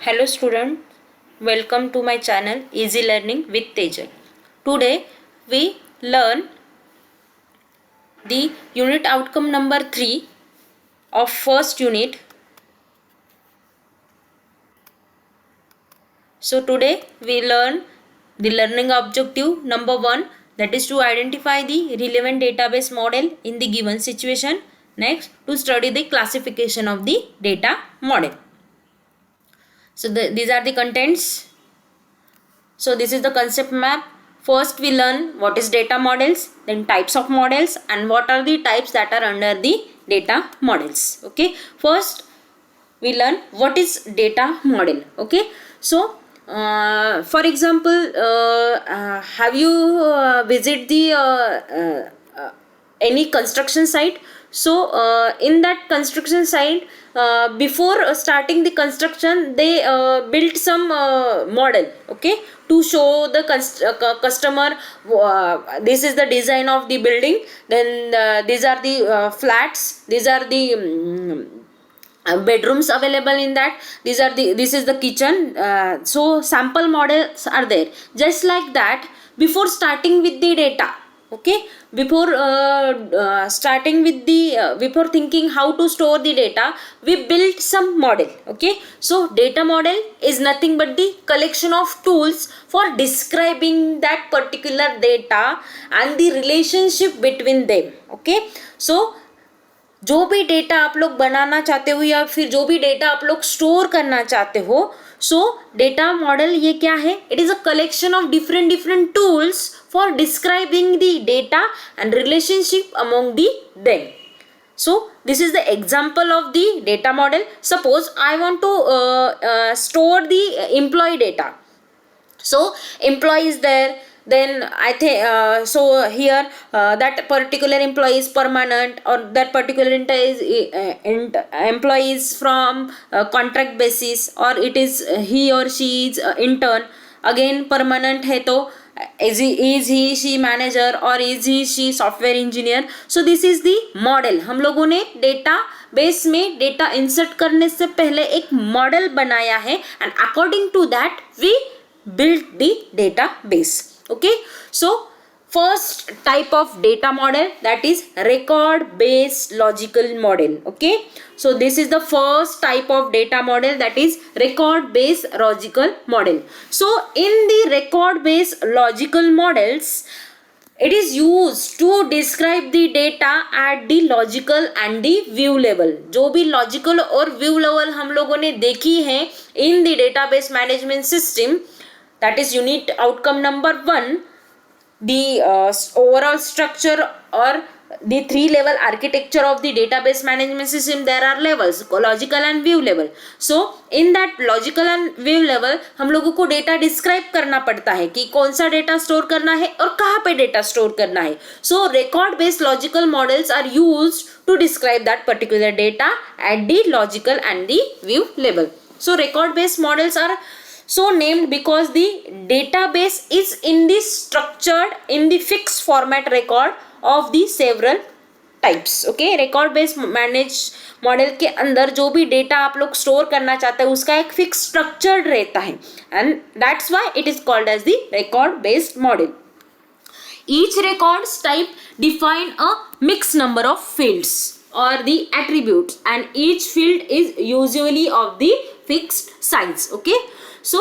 Hello student, welcome to my channel Easy Learning with Tejal. Today we learn the unit outcome number 3 of first unit. So today we learn the learning objective number 1, that is to identify the relevant database model in the given situation. Next, to study the classification of the data model. So these are the contents. So this is the concept map. First we learn what is data models, then types of models, and what are the types that are under the data models. Okay, first we learn what is data model. Okay, so for example, have you visit the any construction site? So in that construction site, before starting the construction, they built some model, okay, to show the customer this is the design of the building, then these are the flats, these are the bedrooms available in that, this is the kitchen. So sample models are there. Just like that, before starting with the data, okay, before starting with the before thinking how to store the data, we built some model. Okay, so data model is nothing but the collection of tools for describing that particular data and the relationship between them. Okay, so जो भी data आप लोग बनाना चाहते हो या फिर जो भी डेटा आप लोग स्टोर करना चाहते हो, सो डेटा मॉडल ये क्या है? It is a collection of different tools for describing the data and relationship among the them. So this is the example of the data model. Suppose I want to store the employee data. So employee is there, then I think so here that particular employee is permanent, or that particular employee is from contract basis, or it is he or she is intern. Again permanent है तो is he she manager, or is he she software engineer. So this is the model. हम लोगों ने database में data insert करने से पहले एक मॉडल बनाया है, and according to that we build the database. Okay, so first type of data model, that is record based logical model. Okay, so this is the first type of data model, that is record based logical model. So in the record based logical models, it is used to describe the data at the logical and the view level. जो भी logical और view level हम लोगों ने देखी है in the database management system, that is unit outcome number 1, the overall structure or the 3 level architecture of the database management system. There are levels, logical and view level. So in that logical and view level हम लोगों को data describe करना पड़ता है कि कौन सा data store करना है और कहाँ पे data store करना है. So record based logical models are used to describe that particular data at the logical and the view level. So record based models are so named because the database is in the structured in the fixed format record of the several types. Okay, record based manage model के अंदर जो भी data आप लोग store करना चाहते हैं उसका एक फिक्स स्ट्रक्चर्ड रहता है, and that's why it is called as the record based model. Each records type define a mixed number of fields or the attributes, and each field is usually of the fixed size. Okay, so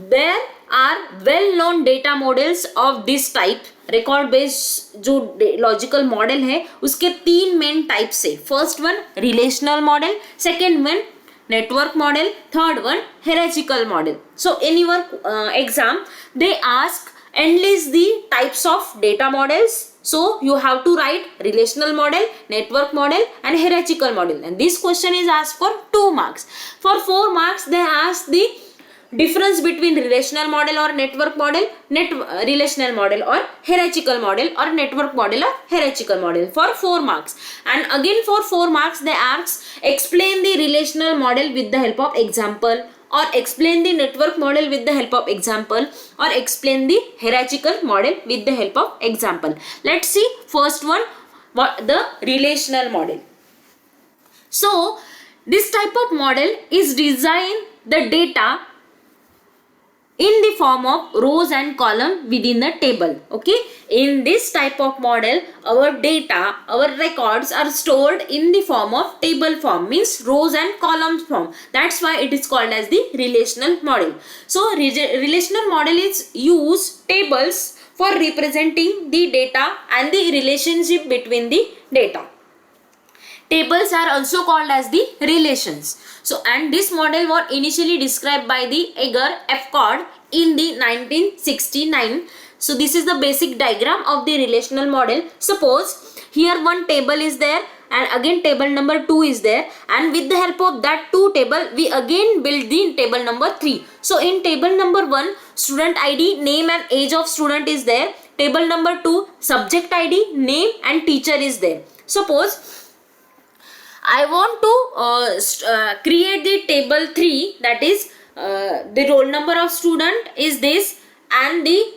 there are well known data models of this type. record based जो logical model है उसके 3 main types है. First one relational model, second one network model, third one hierarchical model. So in your exam they ask enlist the types of data models. So you have to write relational model, network model and hierarchical model, and this question is asked for 2 marks. For 4 marks they ask the difference between relational model or network model, relational model or hierarchical model, or network model or hierarchical model for 4 marks. And again for 4 marks they ask explain the relational model with the help of example, or explain the network model with the help of example, or explain the hierarchical model with the help of example. Let's see first one, what the relational model. So this type of model is design the data in the form of rows and column within the table. Okay, in this type of model, our data, our records are stored in the form of table form, means rows and columns form. That's why it is called as the relational model. So relational model is use tables for representing the data and the relationship between the data. Tables are also called as the relations. So, and this model was initially described by the Edgar F. Codd in the 1969. So, this is the basic diagram of the relational model. Suppose here one table is there and again table number 2 is there, and with the help of that 2 table we again build the table number 3. So, in table number 1, student ID, name and age of student is there. Table number 2, subject ID, name and teacher is there. Suppose I want to create the table 3, that is the roll number of student is this and the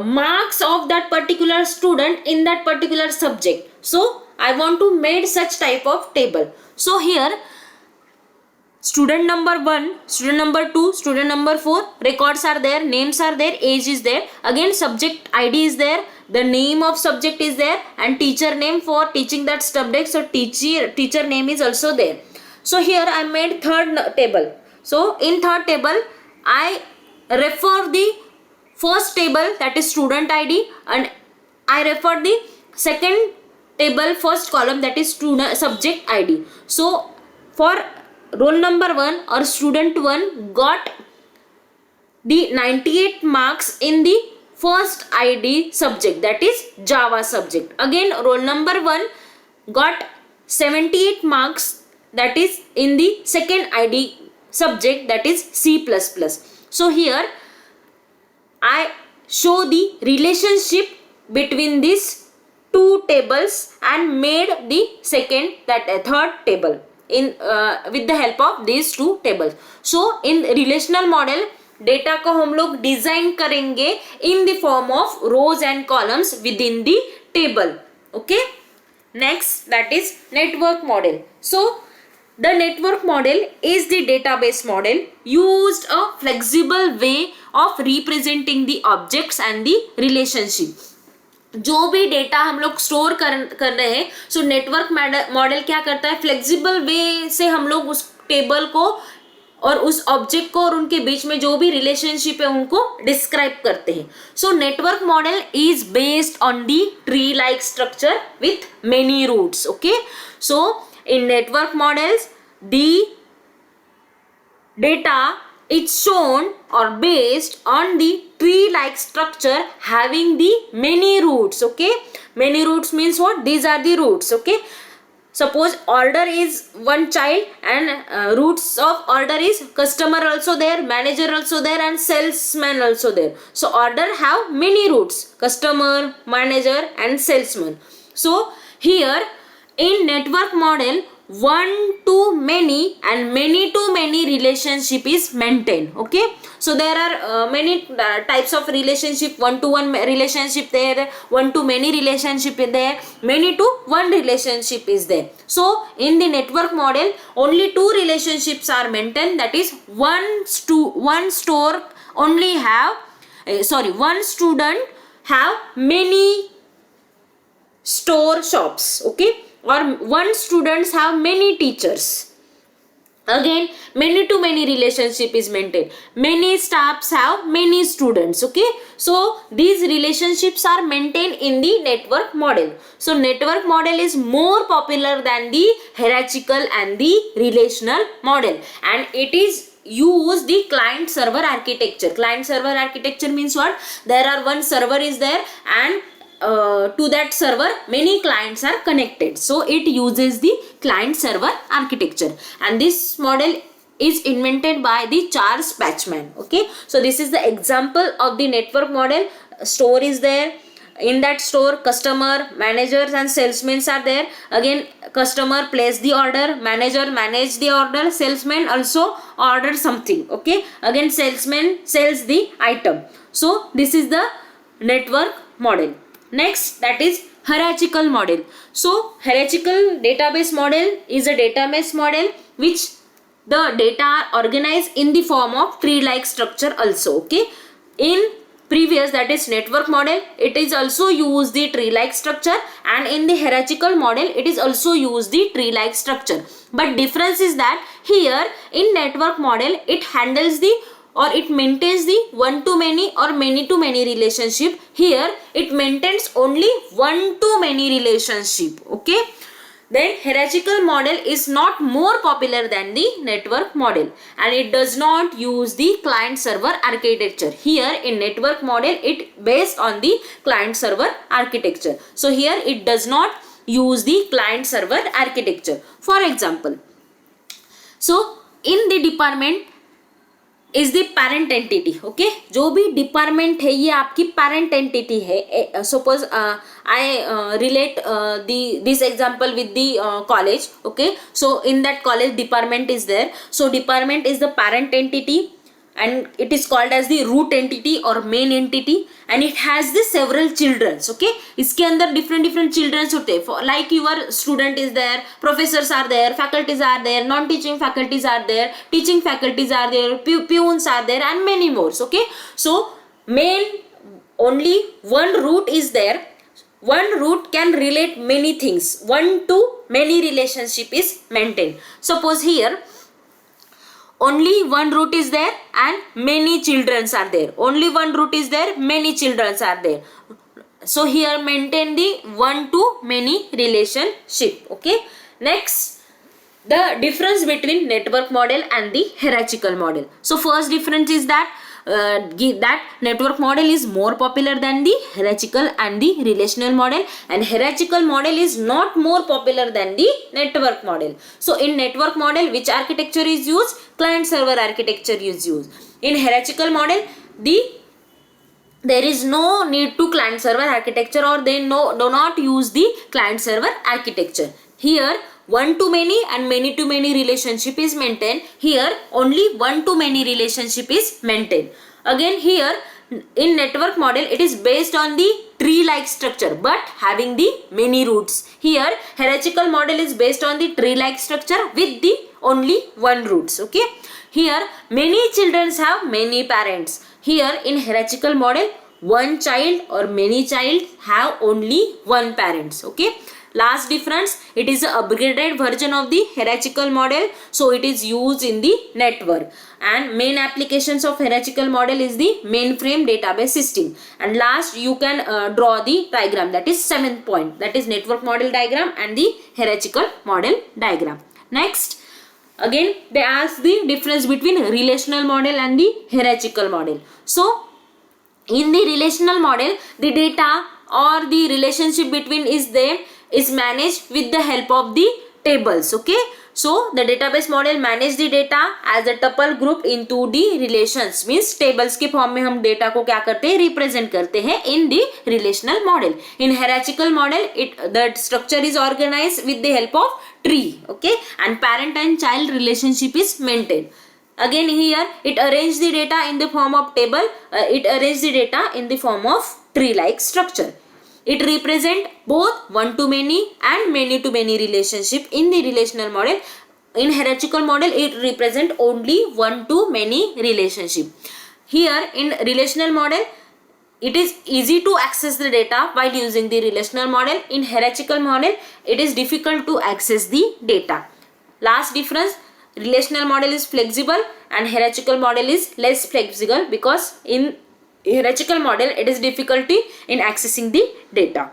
marks of that particular student in that particular subject. So I want to make such type of table. So here student number 1, student number 2, student number 4, records are there, names are there, age is there, again subject ID is there, the name of subject is there, and teacher name for teaching that subject, so teacher name is also there. So here I made third table. So in third table I refer the first table, that is student ID, and I refer the second table first column, that is student subject ID. So for roll number 1 or student 1 got the 98 marks in the first ID subject, that is Java subject. Again roll number 1 got 78 marks, that is in the second ID subject, that is C++. So here I show the relationship between these two tables and made the third table in with the help of these two tables. So in relational model data को हम लोग design करेंगे in the form of rose and columns with in the table. Okay, next that is network model. So the network model is the database model used a flexible way of representing the objects and the relationship. जो भी data हम लोग store कर रहे हैं, so network model क्या करता है, फ्लेक्सिबल वे से हम लोग उस टेबल को और उस ऑब्जेक्ट को और उनके बीच में जो भी रिलेशनशिप है उनको डिस्क्राइब करते हैं. So network model is based on the tree like structure with many roots. Okay, so in network models the data is shown or based on the tree like structure having the many roots. Okay, many roots means what, these are the roots. Okay, suppose order is one child and roots of order is customer also there, manager also there, and salesman also there. So order have many roots, customer, manager and salesman. So here in network model, one to many and many to many relationship is maintained. Okay, so there are many types of relationship. One to one relationship there, one to many relationship is there, many to one relationship is there. So in the network model only two relationships are maintained, that is one store only have one student have many store shops. Okay, or one students have many teachers. Again many to many relationship is maintained, many staffs have many students. Okay, so these relationships are maintained in the network model. So network model is more popular than the hierarchical and the relational model, and it is use the client server architecture. Client server architecture means what, there are one server is there and to that server many clients are connected, so it uses the client server architecture, and this model is invented by the Charles Pachman. Okay, so this is the example of the network model. Store is there, in that store customer, managers and salesmen are there. Again customer place the order, manager manage the order, salesman also order something. Okay, again salesman sells the item. So this is the network model. Next, that is hierarchical model. So hierarchical database model is a database model which the data are organized in the form of tree like structure also. Okay, in previous, that is network model, it is also use the tree like structure, and in the hierarchical model it is also use the tree like structure. But difference is that here in network model it handles the or it maintains the one to many or many to many relationship. Here it maintains only one to many relationship. Okay, then hierarchical model is not more popular than the network model, and it does not use the client server architecture. Here in network model it based on the client server architecture. So here it does not use the client server architecture. For example, so in the department is the parent entity. Okay, जो भी department है ये आपकी parent entity है. Suppose I relate this example with the college. Okay, so in that college department is there. So department is the parent entity and it is called as the root entity or main entity, and it has the several childrens. Okay, इसके अंदर different childrens होते हैं. Like your student is there, professors are there, faculties are there, non-teaching faculties are there, teaching faculties are there, peons are there, and many more. Okay, so main, only one root is there. One root can relate many things. One to many relationship is maintained. Suppose here only one root is there and many children are there. Only one root is there, many children are there. So here maintain the one to many relationship. Okay, next, the difference between network model and the hierarchical model. So first difference is that network model is more popular than the hierarchical and the relational model, and hierarchical model is not more popular than the network model. So in network model, which architecture is used? Client server architecture is used. In hierarchical model, there is no need to client server architecture, or they do not use the client server architecture. Here one to many and many to many relationship is maintained. Here only one to many relationship is maintained. Again here in network model it is based on the tree like structure but having the many roots. Here hierarchical model is based on the tree like structure with the only one roots. Okay, here many children have many parents. Here in hierarchical model one child or many child have only one parents. Okay, last difference, it is an upgraded version of the hierarchical model, so it is used in the network. And main applications of hierarchical model is the mainframe database system. And last, you can draw the diagram, that is 7th point, that is network model diagram and the hierarchical model diagram. Next, again they ask the difference between relational model and the hierarchical model. So in the relational model, the data or the relationship between is managed with the help of the tables. Okay, so the database model manage the data as a tuple group into the relations, means tables के form में हम data को क्या करते हैं, represent करते हैं in the relational model. In hierarchical model, the structure is organized with the help of tree. Okay, and parent and child relationship is maintained. Again here it arranges the data in the form of table. It arranges the data in the form of tree like structure. It represent both one to many and many to many relationship in the relational model. In hierarchical model, it represent only one to many relationship. Here in relational model, it is easy to access the data while using the relational model. In hierarchical model, it is difficult to access the data. Last difference, relational model is flexible and hierarchical model is less flexible, because in hierarchical model it is difficulty in accessing the data.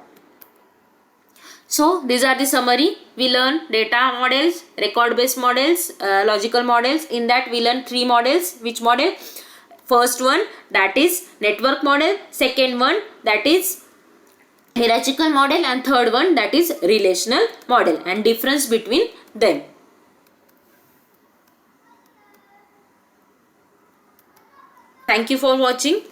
So these are the summary. We learn data models, record based models, logical models. In that we learn 3 models. Which model? First one, that is network model. Second one, that is hierarchical model, and third one, that is relational model, and difference between them. Thank you for watching.